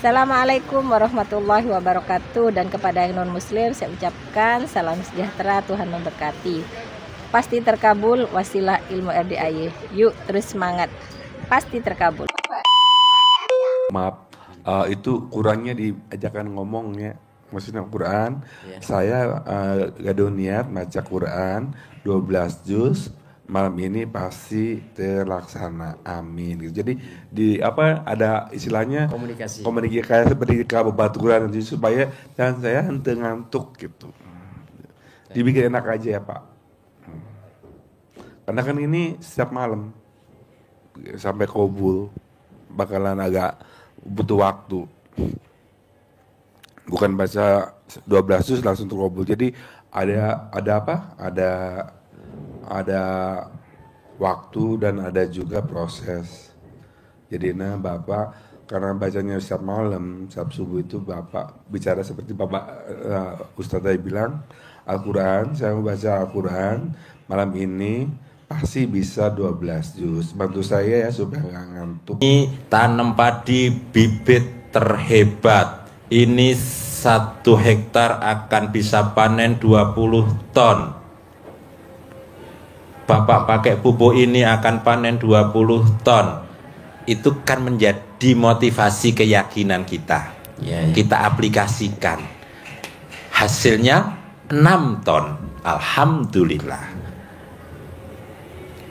Assalamualaikum warahmatullahi wabarakatuh. Dan kepada yang non-muslim saya ucapkan salam sejahtera, Tuhan memberkati. Pasti terkabul, wasilah ilmu RDAY. Yuk terus semangat, pasti terkabul. Maaf, itu Qurannya diajakan ngomongnya, maksudnya Quran. Ya. Saya gak ada niat baca Quran 12 juz. Malam ini pasti terlaksana, amin. Jadi ada istilahnya Komunikasi kayak seperti kabebaturan nanti supaya dan saya henteu ngantuk gitu. Dibikin enak aja ya Pak. Karena kan ini setiap malam sampai kobul bakalan agak butuh waktu. Bukan baca 12 juz langsung terkabul. Jadi ada waktu dan ada juga proses. Jadi Bapak karena bacanya setiap malam, setiap subuh itu Bapak bicara seperti Bapak Ustadz tadi bilang Al-Quran, saya mau baca Al-Quran malam ini pasti bisa 12 juz. Bantu saya ya supaya nggak ngantuk. Ini tanam padi bibit terhebat. Ini 1 hektar akan bisa panen 20 ton. Bapak pakai pupuk ini akan panen 20 ton. Itu kan menjadi motivasi keyakinan kita. Kita aplikasikan. Hasilnya 6 ton. Alhamdulillah.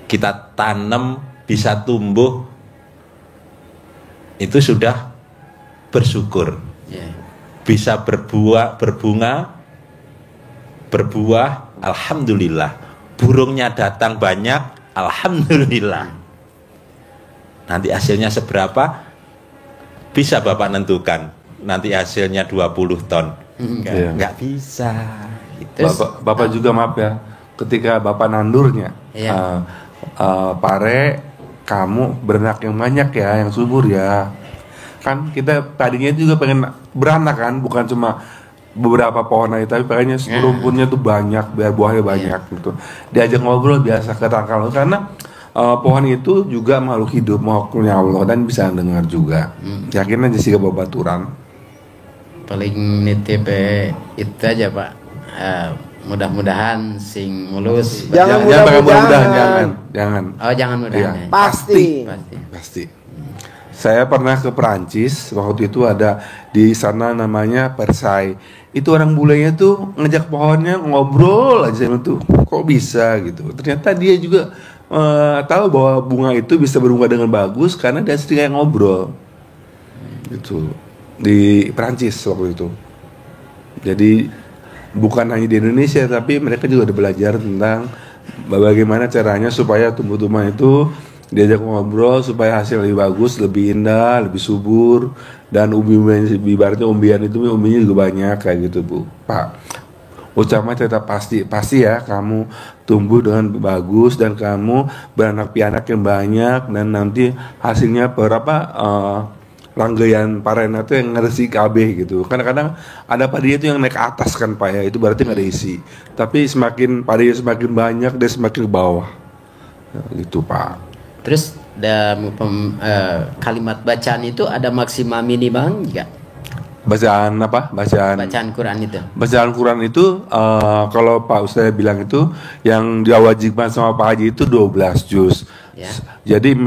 Kita tanam bisa tumbuh. Itu sudah bersyukur. Bisa berbunga, berbuah, alhamdulillah. Burungnya datang banyak, alhamdulillah. Nanti hasilnya seberapa? Bisa Bapak nentukan. Nanti hasilnya 20 ton. Enggak bisa. Gitu. Bapak juga maaf ya, ketika Bapak nandurnya, pare kamu beranak yang banyak ya, yang subur ya. Kan kita tadinya juga pengen beranak kan, bukan cuma beberapa pohon aja, tapi pengennya rumputnya tuh banyak biar buahnya banyak gitu. Diajak ngobrol biasa ketangkal karena pohon itu juga makhluk hidup, makhluknya Allah dan bisa dengar juga. Yakin aja sih babaturan. paling nitip itu aja Pak, mudah-mudahan sing mulus. Jangan mudah-mudahan, jangan. Oh jangan mudah-mudahan. Ya. Pasti. Saya pernah ke Perancis, waktu itu ada di sana namanya Versailles. Itu orang bulenya tuh ngejak pohonnya ngobrol aja itu. Kok bisa gitu. Ternyata dia juga tahu bahwa bunga itu bisa berbunga dengan bagus karena dia sering kayak ngobrol. Gitu. Di Perancis waktu itu. Jadi bukan hanya di Indonesia tapi mereka juga udah belajar tentang bagaimana caranya supaya tumbuh-tumbuhan itu diajak ngobrol supaya hasil lebih bagus, lebih indah, lebih subur, dan ibaratnya umbian itu umbinya juga banyak kayak gitu Bu. Pak, ucapan tetap pasti ya kamu tumbuh dengan bagus dan kamu beranak pianak yang banyak dan nanti hasilnya langgaian parena itu yang ngeresi KB gitu. Kadang-kadang ada padi itu yang naik ke atas kan Pak ya, itu berarti nggak ada isi. Tapi semakin padi semakin banyak dia semakin ke bawah, gitu Pak. Terus kalimat bacaan itu ada maksimal minimal juga? Bacaan apa? Bacaan Quran itu. Bacaan Quran itu kalau Pak Ustaz bilang itu yang diwajibkan sama Pak Haji itu 12 juz. Ya. Jadi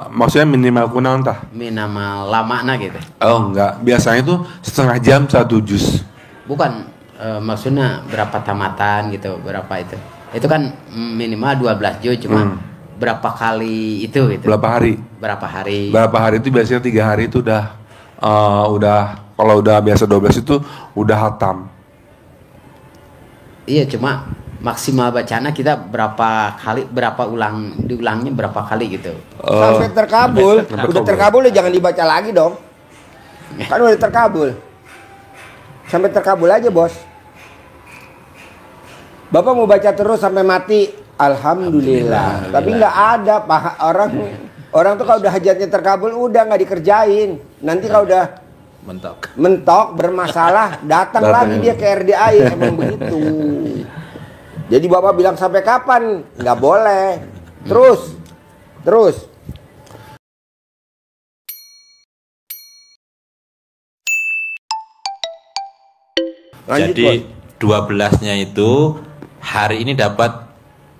maksudnya minimal kunang entah. Minimal lama gitu. Oh enggak, biasanya itu setengah jam 1 juz. Bukan maksudnya berapa tamatan gitu, berapa itu. Itu kan minimal 12 juz cuma berapa kali itu gitu. Berapa hari? Berapa hari itu biasanya 3 hari itu udah kalau udah biasa 12 itu udah hatam. Iya, cuma maksimal bacana kita diulangnya berapa kali gitu. Sampai terkabul. Udah terkabul ya jangan dibaca lagi dong. Kan udah terkabul. Sampai terkabul aja, Bos. Bapak mau baca terus sampai mati. Alhamdulillah. Tapi nggak ada orang tuh kalau udah hajatnya terkabul udah nggak dikerjain. Nanti kalau udah mentok bermasalah datang lagi dia ke RDAY. Emang begitu. Jadi Bapak bilang sampai kapan? Nggak boleh. Terus Lanjut, Jadi 12-nya itu hari ini dapat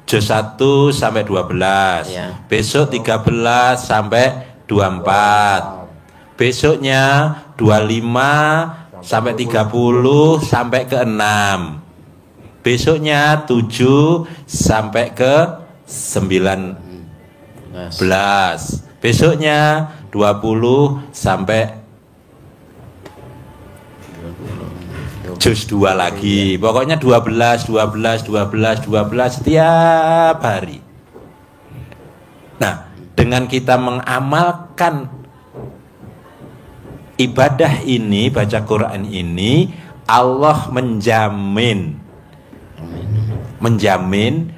juz 1 sampai 12. Ya. Besok 13 sampai 24. Besoknya 25 sampai 30 sampai ke 6. Besoknya 7 sampai ke 19. Besoknya 20 sampai juz 2 lagi. Pokoknya 12 setiap hari. Nah, dengan kita mengamalkan ibadah ini, baca Quran ini, Allah menjamin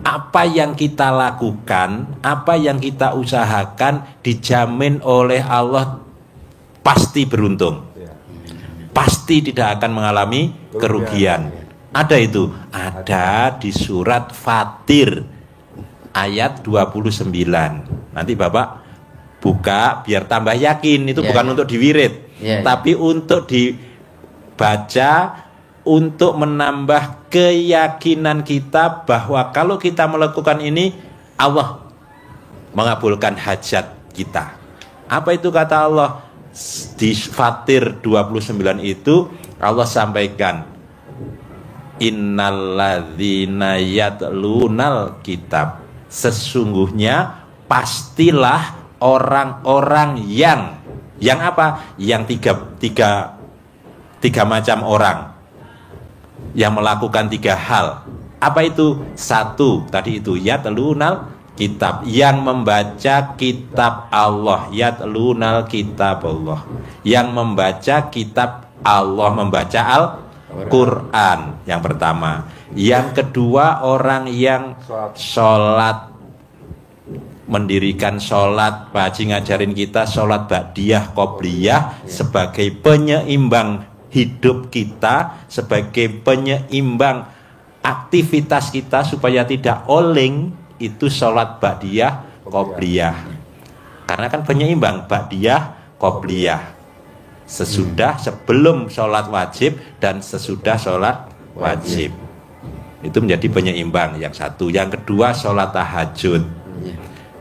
apa yang kita lakukan, apa yang kita usahakan dijamin oleh Allah pasti beruntung. Pasti tidak akan mengalami kerugian. Ada itu, ada di surat Fatir ayat 29. Nanti Bapak buka biar tambah yakin, itu bukan untuk diwirid, tapi untuk dibaca, untuk menambah keyakinan kita bahwa kalau kita melakukan ini Allah mengabulkan hajat kita. Apa itu kata Allah? Di Fatir 29 itu Allah sampaikan, innalladzina yatlunal kitab, sesungguhnya pastilah orang-orang yang apa? Yang tiga macam orang yang melakukan 3 hal. Apa itu? 1, tadi itu yatlunal kitab, yang membaca kitab Allah, yatlunal kitab Allah, yang membaca kitab Allah, membaca Al-Quran, yang pertama. Yang kedua, orang yang sholat, mendirikan sholat. Pak Haji ngajarin kita sholat ba'diyah qobliyah sebagai penyeimbang hidup kita, sebagai penyeimbang aktivitas kita supaya tidak oleng. Itu sholat ba'diyah qobliyah, karena kan penyeimbang ba'diyah qobliyah, sesudah, sebelum sholat wajib dan sesudah sholat wajib, itu menjadi penyeimbang. Yang satu. Yang kedua, sholat tahajud,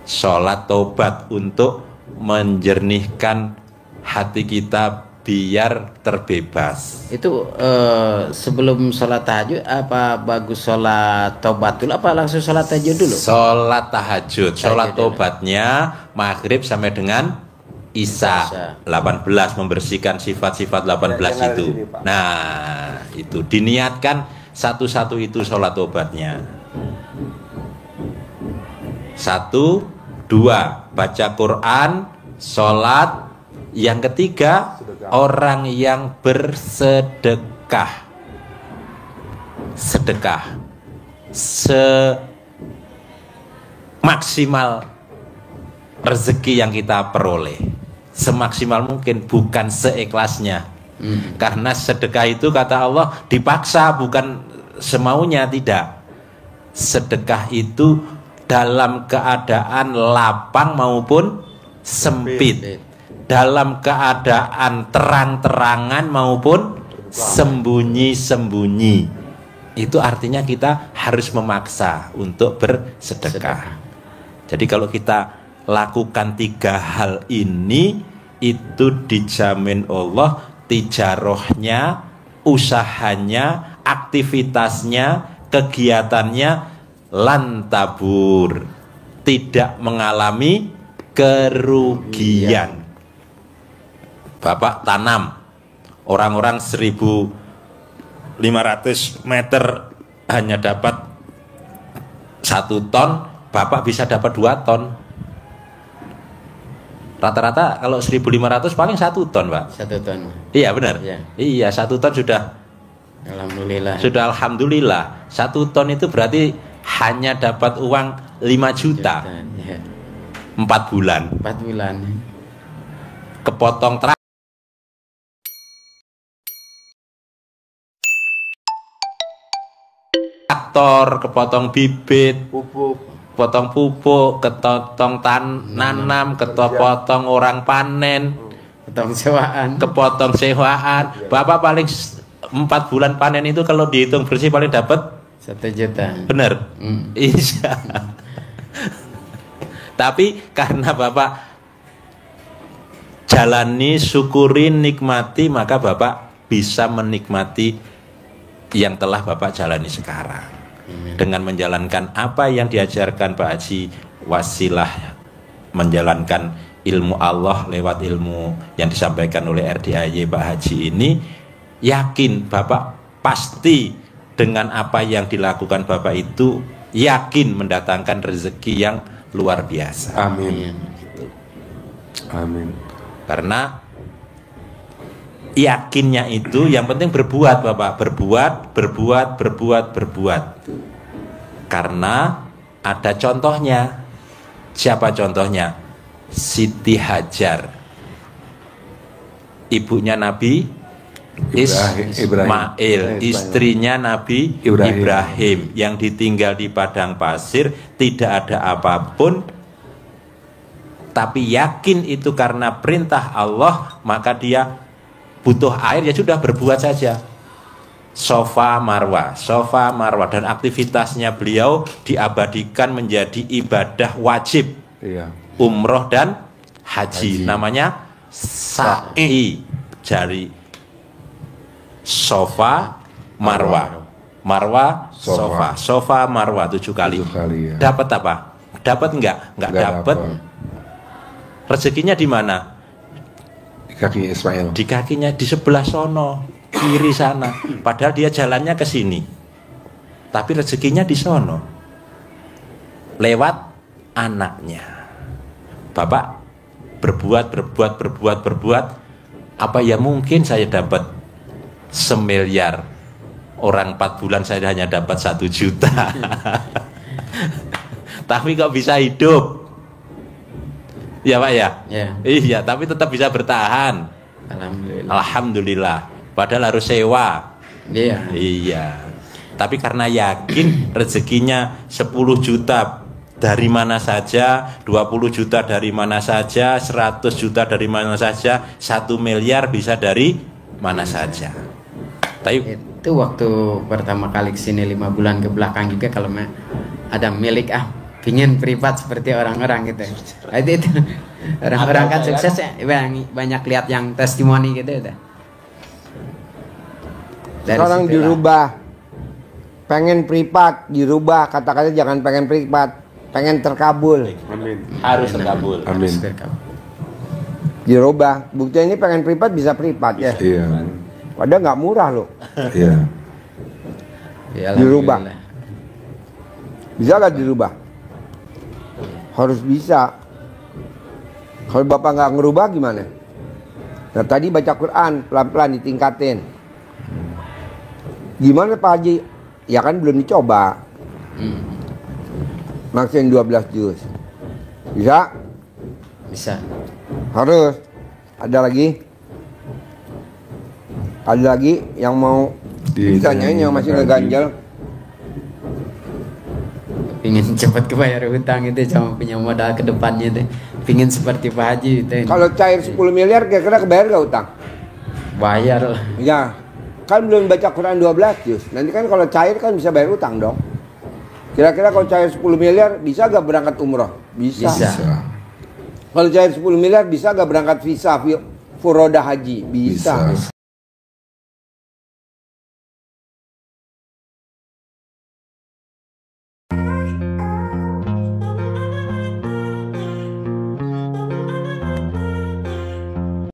sholat tobat untuk menjernihkan hati kita biar terbebas. Itu sebelum sholat tahajud apa bagus sholat tobat dulu apa langsung sholat tahajud dulu? Sholat tahajud. Sholat tobatnya maghrib sampai dengan Isya 18, membersihkan sifat-sifat 18 itu. Nah, itu diniatkan satu-satu itu sholat tobatnya. 1, 2 baca Quran, sholat. Yang ketiga, orang yang bersedekah. Sedekah semaksimal rezeki yang kita peroleh, semaksimal mungkin, bukan seikhlasnya. Karena sedekah itu kata Allah dipaksa, bukan semaunya, tidak. Sedekah itu dalam keadaan lapang maupun sempit, dalam keadaan terang-terangan maupun sembunyi-sembunyi. Itu artinya kita harus memaksa untuk bersedekah. Jadi kalau kita lakukan 3 hal ini, itu dijamin Allah tijarohnya, usahanya, aktivitasnya, kegiatannya lantabur, tidak mengalami kerugian. Bapak tanam, orang-orang 1.500 meter hanya dapat 1 ton, Bapak bisa dapat 2 ton. Rata-rata kalau 1.500 paling 1 ton, Pak. 1 ton. Iya benar. Ya. Iya, 1 ton sudah. Alhamdulillah. Sudah alhamdulillah. 1 ton itu berarti hanya dapat uang 5 juta. Ya. 4 bulan. 4 bulan. Kepotong traktor, kepotong bibit, potong pupuk, ketotong nanam, ketopotong orang panen, Potong sewaan. kepotong sewaan. Bapak paling 4 bulan panen itu kalau dihitung bersih paling dapat 1 juta. bener. Iya. Tapi karena Bapak jalani, syukuri, nikmati, maka Bapak bisa menikmati yang telah Bapak jalani sekarang. Dengan menjalankan apa yang diajarkan Pak Haji, wasilah menjalankan ilmu Allah lewat ilmu yang disampaikan oleh RDAY Pak Haji ini, yakin Bapak pasti dengan apa yang dilakukan Bapak itu yakin mendatangkan rezeki yang luar biasa. Amin. Amin. Karena yakinnya itu yang penting berbuat Bapak, berbuat. Karena ada contohnya. Siapa contohnya? Siti Hajar, ibunya Nabi Ismail, istrinya Nabi Ibrahim, yang ditinggal di padang pasir, tidak ada apapun, tapi yakin itu karena perintah Allah, maka dia butuh air, ya sudah berbuat saja. Sofa Marwah, dan aktivitasnya beliau diabadikan menjadi ibadah wajib. Iya. Umroh dan haji. Namanya sa'i, jari Sofa Marwah, Sofa Marwah 7 kali. 7 kali ya. Dapat apa? Dapat enggak dapat. Rezekinya di mana? Di kaki Ismail. Di kakinya, di sebelah sono, kiri sana. Padahal dia jalannya ke sini, tapi rezekinya di sono lewat anaknya. Bapak berbuat. Apa ya mungkin saya dapat 1 miliar, orang 4 bulan saya hanya dapat 1 juta. Tapi kok bisa hidup? Ya Pak ya? Ya. Iya, tapi tetap bisa bertahan. Alhamdulillah. Padahal harus sewa. Iya. Iya. Tapi karena yakin rezekinya 10 juta dari mana saja, 20 juta dari mana saja, 100 juta dari mana saja, 1 miliar bisa dari mana saja. Tapi itu waktu pertama kali kesini 5 bulan ke belakang juga, kalau ada milik pingin privat seperti orang-orang gitu. Itu orang-orang kan sukses ya, banyak lihat yang testimoni gitu itu. Sekarang dirubah, pengen privat dirubah, kata-kata jangan pengen privat, pengen terkabul. Amin. harus terkabul. Amin. Dirubah, buktinya ini pengen privat bisa privat ya. Iya. Padahal nggak murah loh. Iya. Ya, Dirubah. Bisa nggak dirubah? Harus bisa. Kalau Bapak nggak ngerubah gimana? Nah tadi baca Quran pelan-pelan ditingkatin. Gimana Pak Haji? Ya kan belum dicoba. Maksimal 12 juz. Bisa? Bisa. Harus. Ada lagi? Ada lagi yang mau ditanyain yang masih ngeganjal? Pingin cepat kebayar hutang itu, sama punya modal ke depannya deh. Pingin seperti Pak Haji itu. Kalau cair 10 miliar kira-kira kebayar gak utang? Bayar lah. Ya, kan belum baca Quran 12 juz. Nanti kan kalau cair kan bisa bayar utang dong. Kira-kira kalau cair 10 miliar bisa gak berangkat umroh? Bisa. Kalau cair 10 miliar bisa gak berangkat visa furoda haji? Bisa.